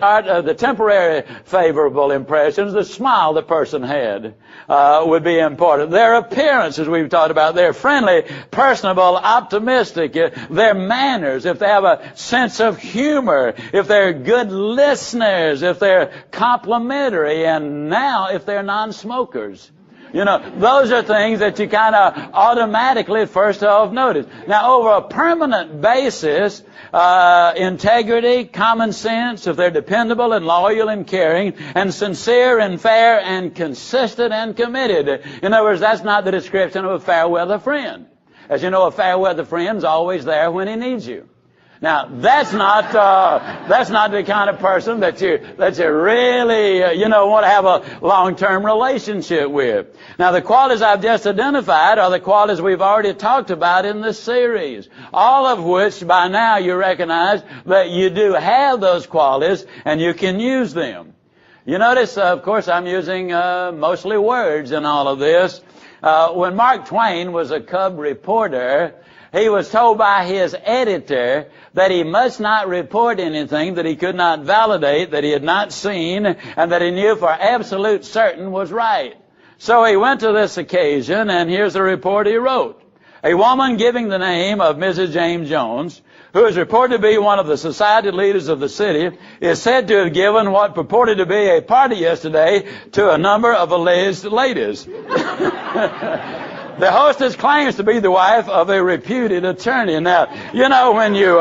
The temporary favorable impressions, the smile the person had, would be important. Their appearance, as we've talked about, they're friendly, personable, optimistic, their manners, if they have a sense of humor, if they're good listeners, if they're complimentary, and now if they're non-smokers. You know, those are things that you kind of automatically at first off notice. Now, over a permanent basis, integrity, common sense, if they're dependable and loyal and caring and sincere and fair and consistent and committed. In other words, that's not the description of a fair weather friend. As you know, a fair weather friend's always there when he needs you. Now, that's not the kind of person that you really, want to have a long-term relationship with. Now, the qualities I've just identified are the qualities we've already talked about in this series. All of which, by now, you recognize that you do have those qualities and you can use them. You notice, of course, I'm using mostly words in all of this. When Mark Twain was a cub reporter, he was told by his editor that he must not report anything that he could not validate, that he had not seen, and that he knew for absolute certain was right. So he went to this occasion, and here's the report he wrote. A woman giving the name of Mrs. James Jones, who is reported to be one of the society leaders of the city, is said to have given what purported to be a party yesterday to a number of alleged ladies. The hostess claims to be the wife of a reputed attorney. Now, when you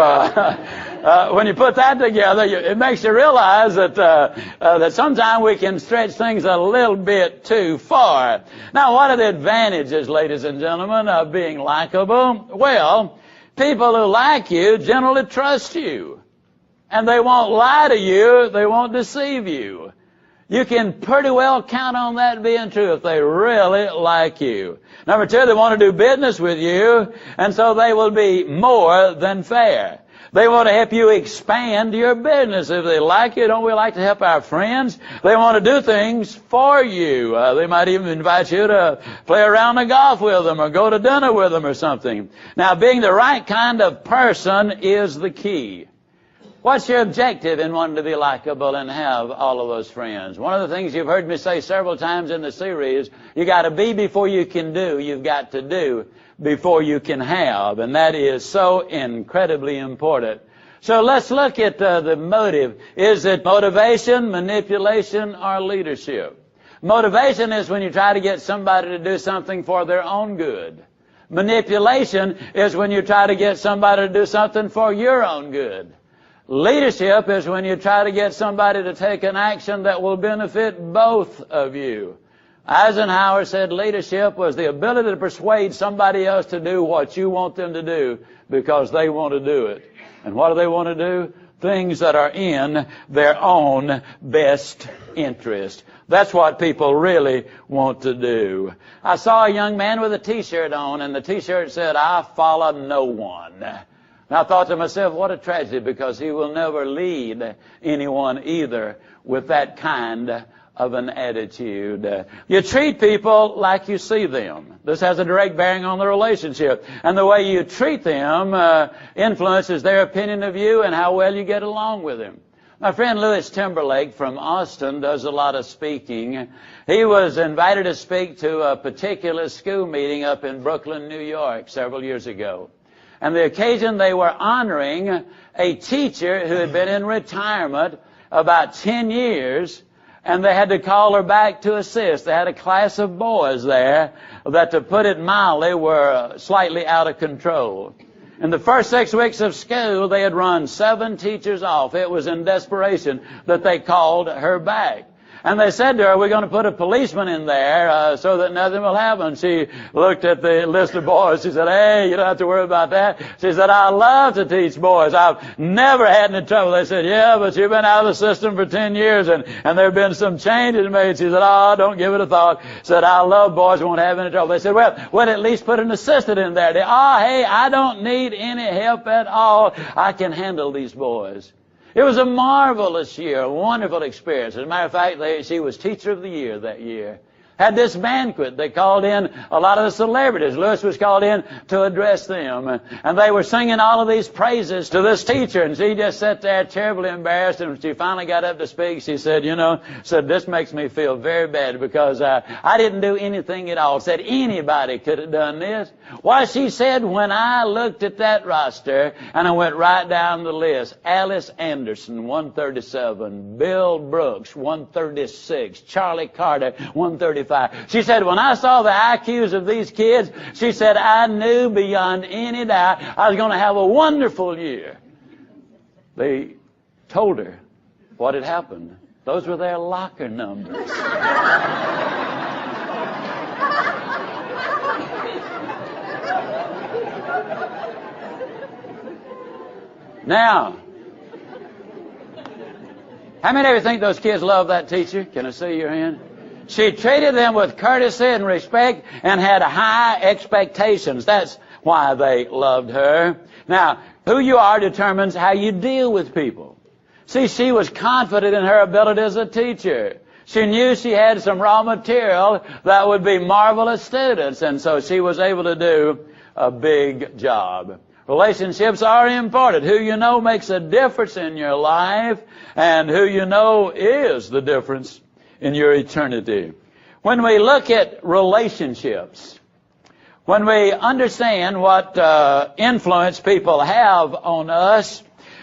put that together, it makes you realize that sometimes we can stretch things a little bit too far. Now, what are the advantages, ladies and gentlemen, of being likable? Well, people who like you generally trust you. And they won't lie to you. They won't deceive you. You can pretty well count on that being true if they really like you. Number two, they want to do business with you, and so they will be more than fair. They want to help you expand your business. If they like you, don't we like to help our friends? They want to do things for you. They might even invite you to play around the golf with them or go to dinner with them or something. Now, being the right kind of person is the key. What's your objective in wanting to be likable and have all of those friends? One of the things you've heard me say several times in the series, you got to be before you can do. You've got to do before you can have. And that is so incredibly important. So let's look at the motive. Is it motivation, manipulation, or leadership? Motivation is when you try to get somebody to do something for their own good. Manipulation is when you try to get somebody to do something for your own good. Leadership is when you try to get somebody to take an action that will benefit both of you. Eisenhower said leadership was the ability to persuade somebody else to do what you want them to do because they want to do it. And what do they want to do? Things that are in their own best interest. That's what people really want to do. I saw a young man with a T-shirt on, and the T-shirt said, "I follow no one." And I thought to myself, what a tragedy, because he will never lead anyone either with that kind of an attitude. You treat people like you see them. This has a direct bearing on the relationship. And the way you treat them influences their opinion of you and how well you get along with them. My friend Louis Timberlake from Austin does a lot of speaking. He was invited to speak to a particular school meeting up in Brooklyn, New York, several years ago. And the occasion they were honoring a teacher who had been in retirement about 10 years, and they had to call her back to assist. They had a class of boys there that, to put it mildly, were slightly out of control. In the first 6 weeks of school, they had run 7 teachers off. It was in desperation that they called her back. And they said to her, "We're going to put a policeman in there so that nothing will happen." She looked at the list of boys. She said, "Hey, you don't have to worry about that." She said, "I love to teach boys. I've never had any trouble." They said, "Yeah, but you've been out of the system for 10 years and there have been some changes made." She said, "Oh, don't give it a thought." Said, "I love boys, won't have any trouble." They said, "Well, at least put an assistant in there." Hey, I don't need any help at all. I can handle these boys." It was a marvelous year, a wonderful experience. As a matter of fact, she was Teacher of the Year that year. had this banquet. They called in a lot of the celebrities. Lewis was called in to address them. And they were singing all of these praises to this teacher. And she just sat there terribly embarrassed. And when she finally got up to speak, she said, this makes me feel very bad because I didn't do anything at all. Said anybody could have done this. Why, she said, when I looked at that roster and I went right down the list, Alice Anderson, 137, Bill Brooks, 136, Charlie Carter, 135. She said, when I saw the IQs of these kids, she said, I knew beyond any doubt I was going to have a wonderful year. They told her what had happened. Those were their locker numbers. Now, how many of you think those kids love that teacher? Can I see your hand? She treated them with courtesy and respect and had high expectations. That's why they loved her. Now, who you are determines how you deal with people. See, she was confident in her ability as a teacher. She knew she had some raw material that would be marvelous students, and so she was able to do a big job. Relationships are important. Who you know makes a difference in your life, and who you know is the difference in your eternity. When we look at relationships, when we understand what influence people have on us,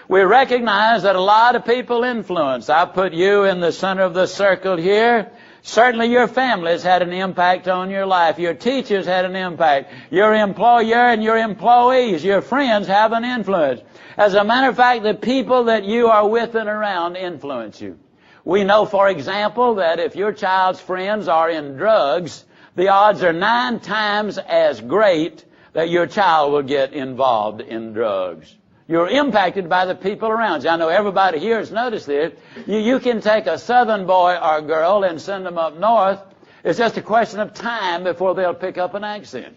we recognize that a lot of people influence. I put you in the center of the circle here. Certainly your family has had an impact on your life. Your teachers had an impact. Your employer and your employees, your friends have an influence. As a matter of fact, the people that you are with and around influence you. We know, for example, that if your child's friends are in drugs, the odds are 9 times as great that your child will get involved in drugs. You're impacted by the people around you. I know everybody here has noticed this. You can take a southern boy or girl and send them up north. It's just a question of time before they'll pick up an accent.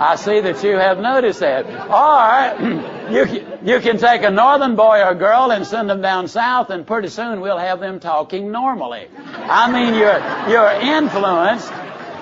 I see that you have noticed that. Or you can take a northern boy or girl and send them down south, and pretty soon we'll have them talking normally. I mean, you're influenced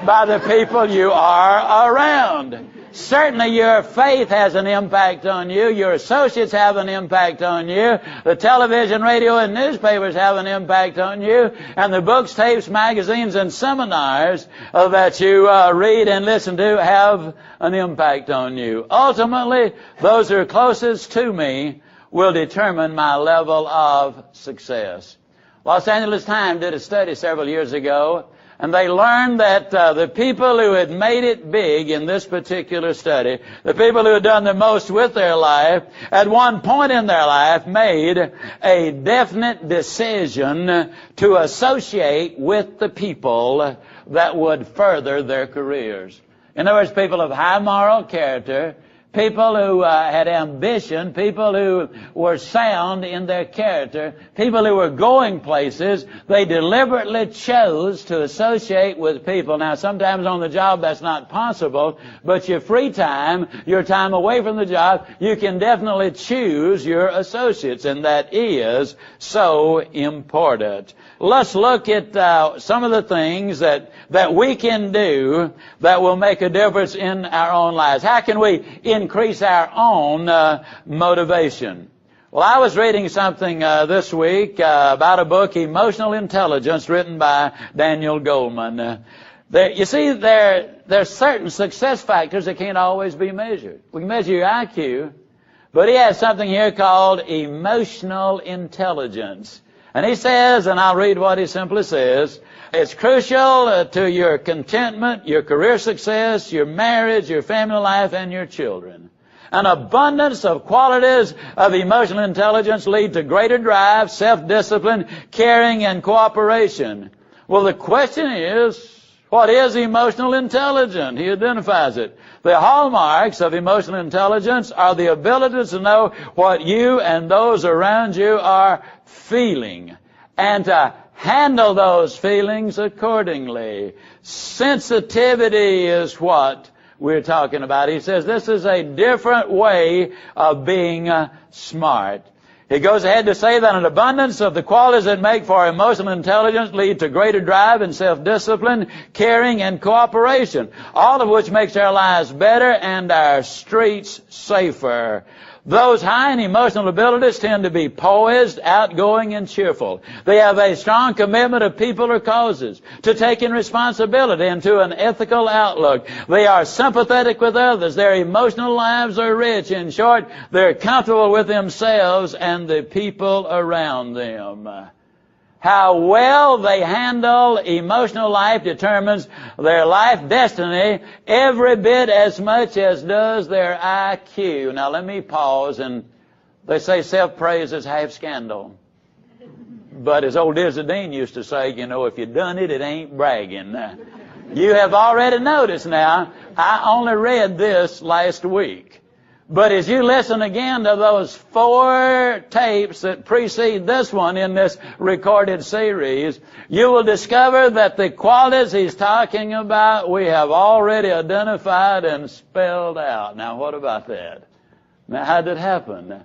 by the people you are around. Certainly your faith has an impact on you. Your associates have an impact on you. The television, radio, and newspapers have an impact on you. And the books, tapes, magazines, and seminars that you read and listen to have an impact on you. Ultimately, those who are closest to me will determine my level of success. Los Angeles Times did a study several years ago, and they learned that the people who had made it big in this particular study, the people who had done the most with their life, at one point in their life made a definite decision to associate with the people that would further their careers. In other words, people of high moral character, people who had ambition, people who were sound in their character, people who were going places. They deliberately chose to associate with people. Now, sometimes on the job that's not possible, but your free time, your time away from the job, you can definitely choose your associates, and that is so important. Let's look at some of the things that we can do that will make a difference in our own lives. How can we increase our own motivation? Well, I was reading something this week about a book, Emotional Intelligence, written by Daniel Goleman. You see, there's certain success factors that can't always be measured. We can measure your IQ, but he has something here called emotional intelligence. And he says, and I'll read what he simply says, it's crucial to your contentment, your career success, your marriage, your family life, and your children. An abundance of qualities of emotional intelligence lead to greater drive, self-discipline, caring, and cooperation. Well, the question is, what is emotional intelligence? He identifies it. The hallmarks of emotional intelligence are the ability to know what you and those around you are feeling, and to handle those feelings accordingly. Sensitivity is what we're talking about. He says this is a different way of being smart. He goes ahead to say that an abundance of the qualities that make for emotional intelligence lead to greater drive and self-discipline, caring, and cooperation, all of which makes our lives better and our streets safer. Those high in emotional abilities tend to be poised, outgoing, and cheerful. They have a strong commitment to people or causes, to taking responsibility, and to an ethical outlook. They are sympathetic with others. Their emotional lives are rich. In short, they're comfortable with themselves and the people around them. How well they handle emotional life determines their life destiny every bit as much as does their IQ. Now let me pause, and they say self-praise is half scandal. But as old Dizzy Dean used to say, you know, if you done it, it ain't bragging. You have already noticed now, I only read this last week. But as you listen again to those 4 tapes that precede this one in this recorded series, you will discover that the qualities he's talking about we have already identified and spelled out. Now, what about that? Now, how did it happen?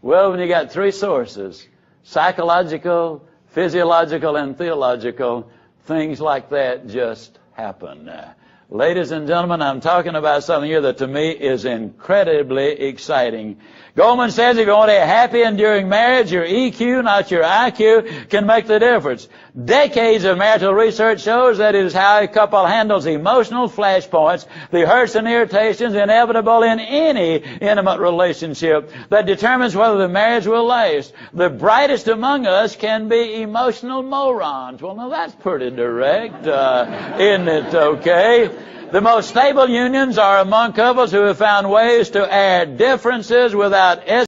Well, when you got 3 sources, psychological, physiological, and theological, things like that just happen. Ladies and gentlemen, I'm talking about something here that to me is incredibly exciting. Goldman says if you want a happy, enduring marriage, your EQ, not your IQ, can make the difference. Decades of marital research shows that it is how a couple handles emotional flashpoints, the hurts and irritations inevitable in any intimate relationship, that determines whether the marriage will last. The brightest among us can be emotional morons. Well, now that's pretty direct, isn't it? Okay. The most stable unions are among couples who have found ways to add differences without